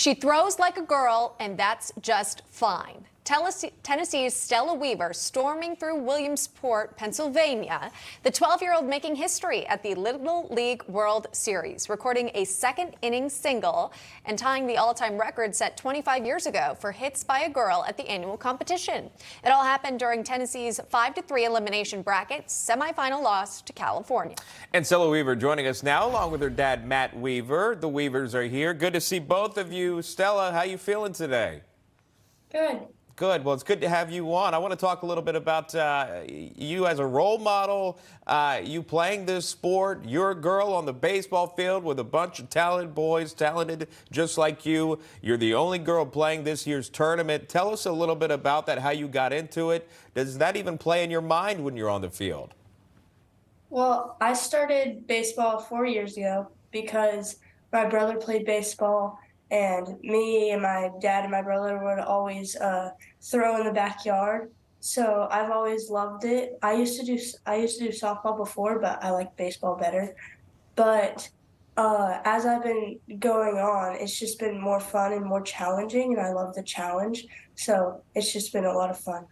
She throws like a girl, and that's just fine. Tennessee's Stella Weaver storming through Williamsport, Pennsylvania. The 12-year-old making history at the Little League World Series, recording a second-inning single and tying the all-time record set 25 years ago for hits by a girl at the annual competition. It all happened during Tennessee's 5-3 elimination bracket semifinal loss to California. And Stella Weaver joining us now, along with her dad, Matt Weaver. The Weavers are here. Good to see both of you. Stella, how you feeling today? Good. Good. Well, it's good to have you on. I want to talk a little bit about you as a role model, you playing this sport. You're a girl on the baseball field with a bunch of talented boys, talented just like you. You're the only girl playing this year's tournament. Tell us a little bit about that, how you got into it. Does that even play in your mind when you're on the field? Well, I started baseball 4 years ago because my brother played baseball, and me and my dad and my brother would always throw in the backyard. So I've always loved it. I used to do softball before, but I like baseball better. But as I've been going on, it's just been more fun and more challenging, and I love the challenge. So it's just been a lot of fun.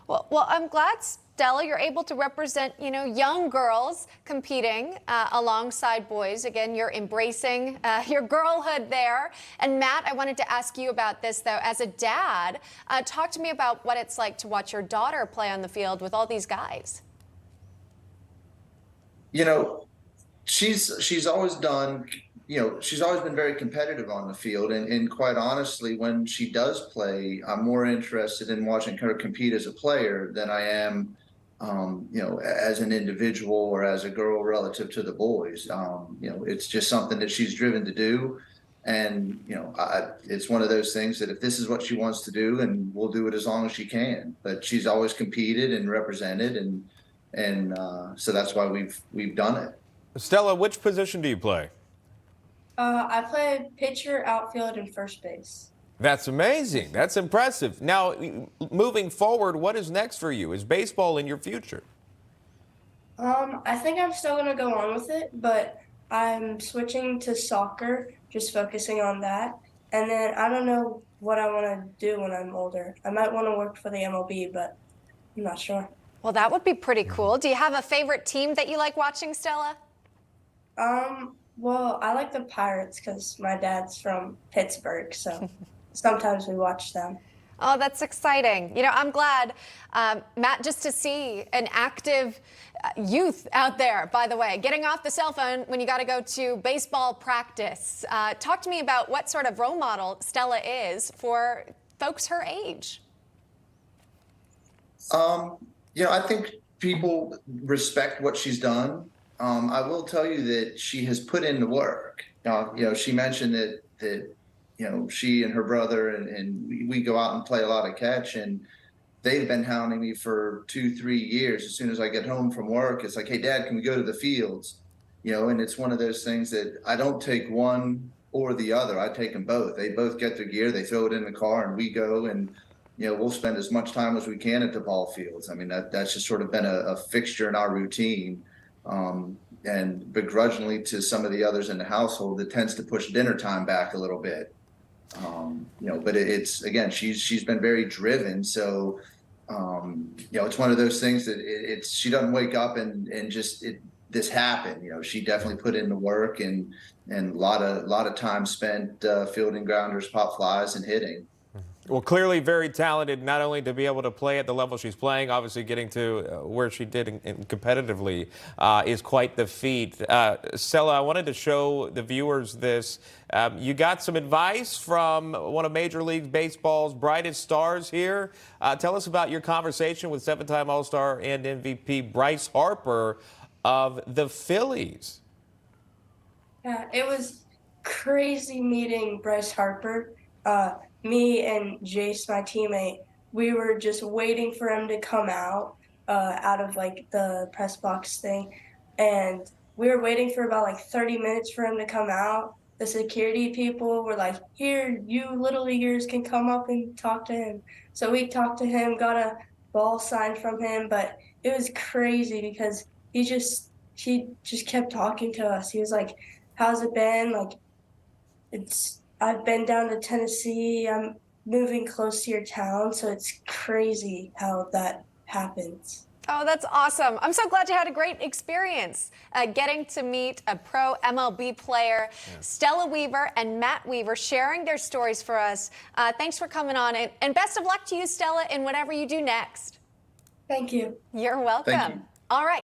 Well, I'm glad, Stella, you're able to represent, young girls competing alongside boys. Again, you're embracing your girlhood there. And Matt, I wanted to ask you about this, though. As a dad, talk to me about what it's like to watch your daughter play on the field with all these guys. She's always done, she's always been very competitive on the field. And quite honestly, when she does play, I'm more interested in watching her compete as a player than I am, as an individual or as a girl relative to the boys. It's just something that she's driven to do. And, it's one of those things that if this is what she wants to do, and we'll do it as long as she can. But she's always competed and represented. And so that's why we've done it. Stella, which position do you play? I play pitcher, outfield, and first base. That's amazing. That's impressive. Now, moving forward, what is next for you? Is baseball in your future? I think I'm still going to go on with it, but I'm switching to soccer, just focusing on that. And then I don't know what I want to do when I'm older. I might want to work for the MLB, but I'm not sure. Well, that would be pretty cool. Do you have a favorite team that you like watching, Stella? Well, I like the Pirates because my dad's from Pittsburgh, so sometimes we watch them. Oh, that's exciting. I'm glad, Matt, just to see an active youth out there, by the way, getting off the cell phone when you got to go to baseball practice. Talk to me about what sort of role model Stella is for folks her age. I think people respect what she's done. I will tell you that she has put in the work. She mentioned that she and her brother and we go out and play a lot of catch, and they've been hounding me for 2-3 years. As soon as I get home from work, it's like, hey, Dad, can we go to the fields? And it's one of those things that I don't take one or the other. I take them both. They both get their gear, they throw it in the car, and we go, and we'll spend as much time as we can at the ball fields. I mean, that's just sort of been a fixture in our routine. And begrudgingly to some of the others in the household, it tends to push dinner time back a little bit. But it's, again, she's been very driven. So, it's one of those things that she doesn't wake up and just this happened. She definitely put in the work and a lot of time spent fielding grounders, pop flies, and hitting. Well, clearly very talented, not only to be able to play at the level she's playing, obviously getting to where she did competitively is quite the feat. Stella, I wanted to show the viewers this. You got some advice from one of Major League Baseball's brightest stars here. Tell us about your conversation with 7-time All-Star and MVP Bryce Harper of the Phillies. Yeah, it was crazy meeting Bryce Harper. Me and Jace, my teammate, we were just waiting for him to come out of like the press box thing. And we were waiting for about like 30 minutes for him to come out. The security people were like, here, you Little Leaguers can come up and talk to him. So we talked to him, got a ball signed from him, but it was crazy because he just kept talking to us. He was like, how's it been? Like, I've been down to Tennessee. I'm moving close to your town, so it's crazy how that happens. Oh, that's awesome. I'm so glad you had a great experience getting to meet a pro MLB player, Stella Weaver and Matt Weaver, sharing their stories for us. Thanks for coming on, and best of luck to you, Stella, in whatever you do next. Thank you. You're welcome. Thank you. All right.